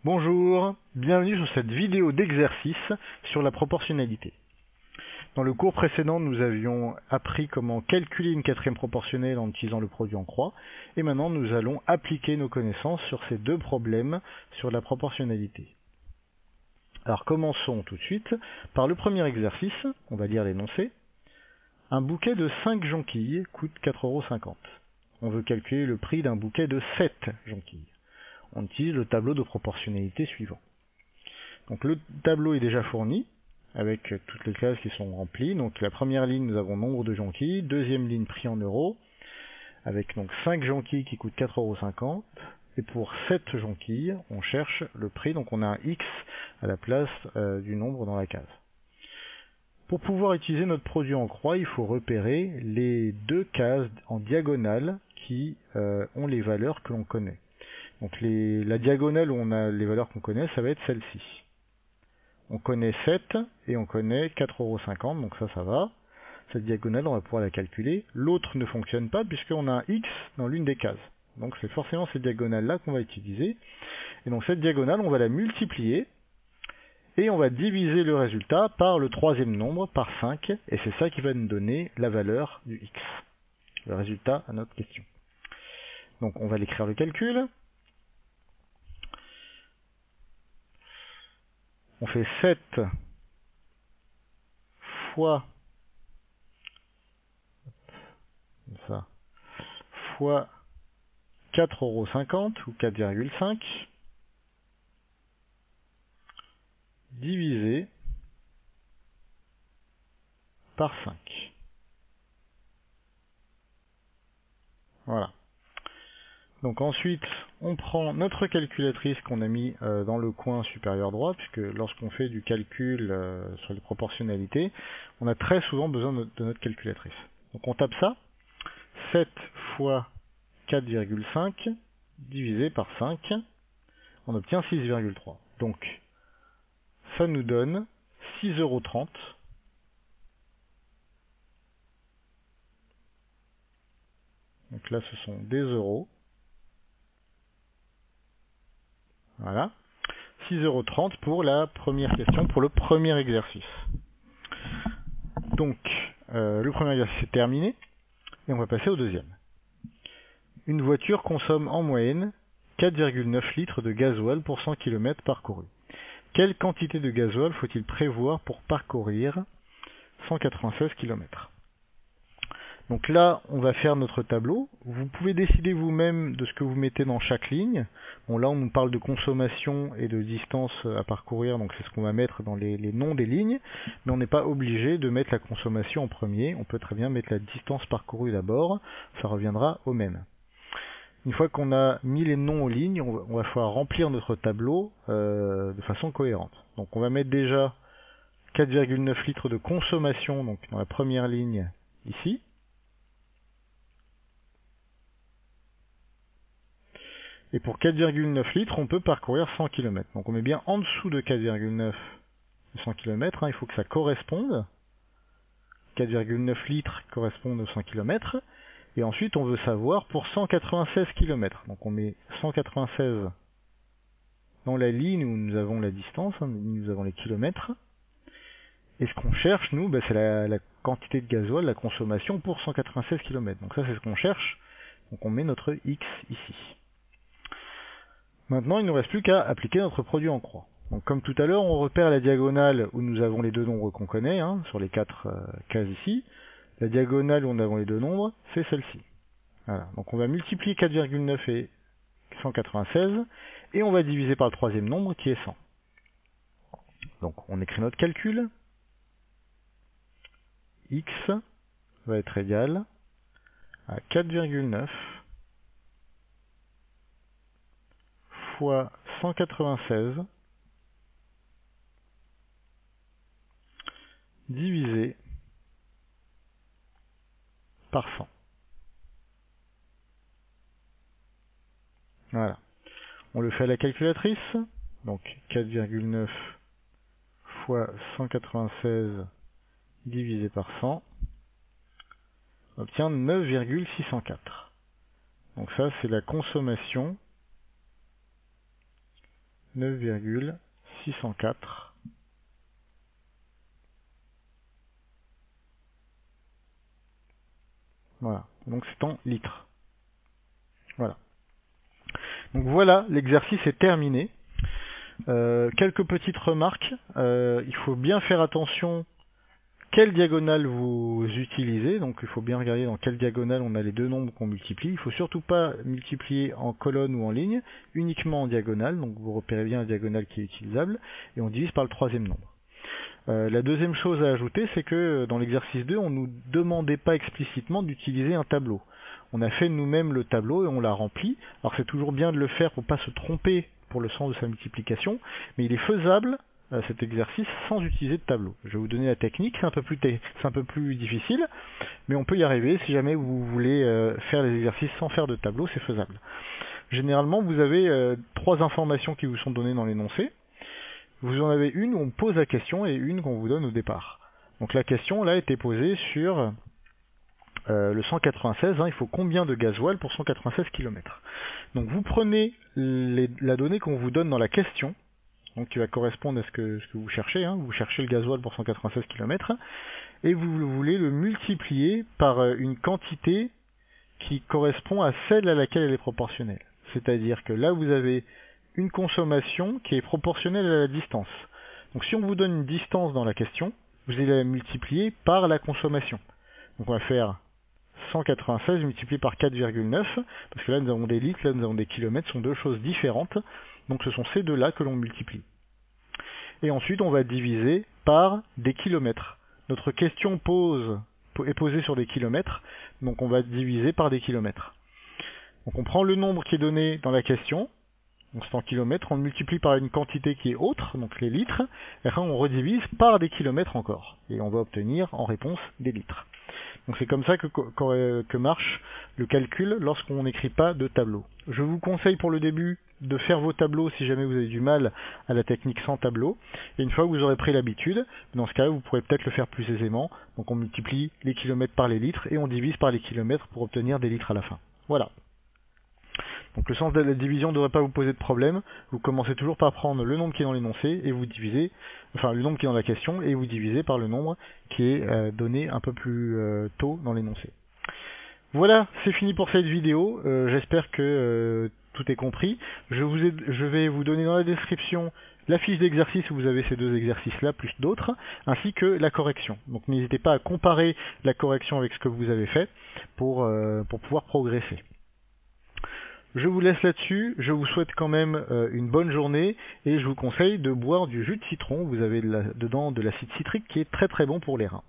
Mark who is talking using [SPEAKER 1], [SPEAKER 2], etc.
[SPEAKER 1] Bonjour, bienvenue sur cette vidéo d'exercice sur la proportionnalité. Dans le cours précédent, nous avions appris comment calculer une quatrième proportionnelle en utilisant le produit en croix, et maintenant nous allons appliquer nos connaissances sur ces deux problèmes sur la proportionnalité. Alors commençons tout de suite par le premier exercice, on va lire l'énoncé. Un bouquet de 5 jonquilles coûte 4,50 €. On veut calculer le prix d'un bouquet de 7 jonquilles. On utilise le tableau de proportionnalité suivant. Donc le tableau est déjà fourni avec toutes les cases qui sont remplies. Donc la première ligne, nous avons nombre de jonquilles, deuxième ligne prix en euros, avec donc 5 jonquilles qui coûtent 4,50 €. Et pour 7 jonquilles, on cherche le prix, donc on a un X à la place du nombre dans la case. Pour pouvoir utiliser notre produit en croix, il faut repérer les deux cases en diagonale qui ont les valeurs que l'on connaît. Donc la diagonale où on a les valeurs qu'on connaît, ça va être celle-ci. On connaît 7 et on connaît 4,50 €, donc ça va. Cette diagonale, on va pouvoir la calculer. L'autre ne fonctionne pas puisqu'on a un X dans l'une des cases. Donc c'est forcément cette diagonale-là qu'on va utiliser. Et donc cette diagonale, on va la multiplier et on va diviser le résultat par le troisième nombre, par 5, et c'est ça qui va nous donner la valeur du X, le résultat à notre question. Donc on va l'écrire le calcul. On fait 7 fois ça fois 4,50 € ou 4,5 divisé par 5. Voilà. Donc ensuite, on prend notre calculatrice qu'on a mis dans le coin supérieur droit, puisque lorsqu'on fait du calcul sur les proportionnalités, on a très souvent besoin de notre calculatrice. Donc on tape ça, 7 fois 4,5 divisé par 5, on obtient 6,3. Donc ça nous donne 6,30 €. Donc là, ce sont des euros. Voilà. 6,30 € pour la première question, pour le premier exercice. Donc, le premier exercice est terminé, et on va passer au deuxième. Une voiture consomme en moyenne 4,9 litres de gasoil pour 100 km parcourus. Quelle quantité de gasoil faut-il prévoir pour parcourir 196 km? Donc là, on va faire notre tableau. Vous pouvez décider vous-même de ce que vous mettez dans chaque ligne. Bon, là, on nous parle de consommation et de distance à parcourir, donc c'est ce qu'on va mettre dans les noms des lignes. Mais on n'est pas obligé de mettre la consommation en premier. On peut très bien mettre la distance parcourue d'abord. Ça reviendra au même. Une fois qu'on a mis les noms aux lignes, on va pouvoir remplir notre tableau de façon cohérente. Donc on va mettre déjà 4,9 litres de consommation donc dans la première ligne ici. Et pour 4,9 litres, on peut parcourir 100 km. Donc on met bien en dessous de 4,9 de 100 km. Il faut que ça corresponde. 4,9 litres correspondent aux 100 km. Et ensuite, on veut savoir pour 196 km. Donc on met 196 dans la ligne où nous avons la distance, nous avons les kilomètres. Et ce qu'on cherche, nous, c'est la quantité de gasoil, la consommation pour 196 km. Donc ça, c'est ce qu'on cherche. Donc on met notre X ici. Maintenant, il ne nous reste plus qu'à appliquer notre produit en croix. Donc, comme tout à l'heure, on repère la diagonale où nous avons les deux nombres qu'on connaît, sur les 4 cases ici. La diagonale où nous avons les deux nombres, c'est celle-ci. Voilà. Donc on va multiplier 4,9 et 196, et on va diviser par le troisième nombre qui est 100. Donc on écrit notre calcul. X va être égal à 4,9 fois 196 divisé par 100. Voilà. On le fait à la calculatrice. Donc 4,9 fois 196 divisé par 100 on obtient 9,604. Donc ça, c'est la consommation 9,604. Voilà, donc c'est en litres. Voilà. Donc voilà, l'exercice est terminé. Quelques petites remarques. Il faut bien faire attention quelle diagonale vous utilisez. Donc il faut bien regarder dans quelle diagonale on a les deux nombres qu'on multiplie. Il ne faut surtout pas multiplier en colonne ou en ligne, uniquement en diagonale. Donc vous repérez bien la diagonale qui est utilisable et on divise par le troisième nombre. La deuxième chose à ajouter, c'est que dans l'exercice 2, on ne nous demandait pas explicitement d'utiliser un tableau. On a fait nous-mêmes le tableau et on l'a rempli. Alors c'est toujours bien de le faire pour ne pas se tromper pour le sens de sa multiplication, mais il est faisable cet exercice sans utiliser de tableau. Je vais vous donner la technique, c'est un peu plus difficile, mais on peut y arriver. Si jamais vous voulez faire les exercices sans faire de tableau, c'est faisable. Généralement, vous avez trois informations qui vous sont données dans l'énoncé. Vous en avez une où on pose la question et une qu'on vous donne au départ. Donc la question là était posée sur le 196, il faut combien de gasoil pour 196 km. Donc vous prenez la donnée qu'on vous donne dans la question, donc qui va correspondre à ce que vous cherchez, vous cherchez le gasoil pour 196 km, et vous voulez le multiplier par une quantité qui correspond à celle à laquelle elle est proportionnelle. C'est-à-dire que là vous avez une consommation qui est proportionnelle à la distance. Donc si on vous donne une distance dans la question, vous allez la multiplier par la consommation. Donc on va faire 196 multiplié par 4,9, parce que là nous avons des litres, là nous avons des kilomètres, ce sont deux choses différentes, donc ce sont ces deux-là que l'on multiplie. Et ensuite on va diviser par des kilomètres. Notre question est posée sur des kilomètres, donc on va diviser par des kilomètres. Donc on prend le nombre qui est donné dans la question, donc c'est en kilomètres, on le multiplie par une quantité qui est autre, donc les litres, et après on redivise par des kilomètres encore, et on va obtenir en réponse des litres. Donc c'est comme ça que marche le calcul lorsqu'on n'écrit pas de tableau. Je vous conseille pour le début de faire vos tableaux si jamais vous avez du mal à la technique sans tableau, et une fois que vous aurez pris l'habitude, dans ce cas-là vous pourrez peut-être le faire plus aisément, donc on multiplie les kilomètres par les litres, et on divise par les kilomètres pour obtenir des litres à la fin. Voilà. Donc le sens de la division ne devrait pas vous poser de problème. Vous commencez toujours par prendre le nombre qui est dans l'énoncé et vous divisez, enfin le nombre qui est dans la question et vous divisez par le nombre qui est donné un peu plus tôt dans l'énoncé. Voilà, c'est fini pour cette vidéo. J'espère que tout est compris. Je vais vous donner dans la description la fiche d'exercice où vous avez ces deux exercices-là, plus d'autres, ainsi que la correction. Donc n'hésitez pas à comparer la correction avec ce que vous avez fait pour pouvoir progresser. Je vous laisse là-dessus, je vous souhaite quand même une bonne journée et je vous conseille de boire du jus de citron. Vous avez dedans de l'acide citrique qui est très très bon pour les reins.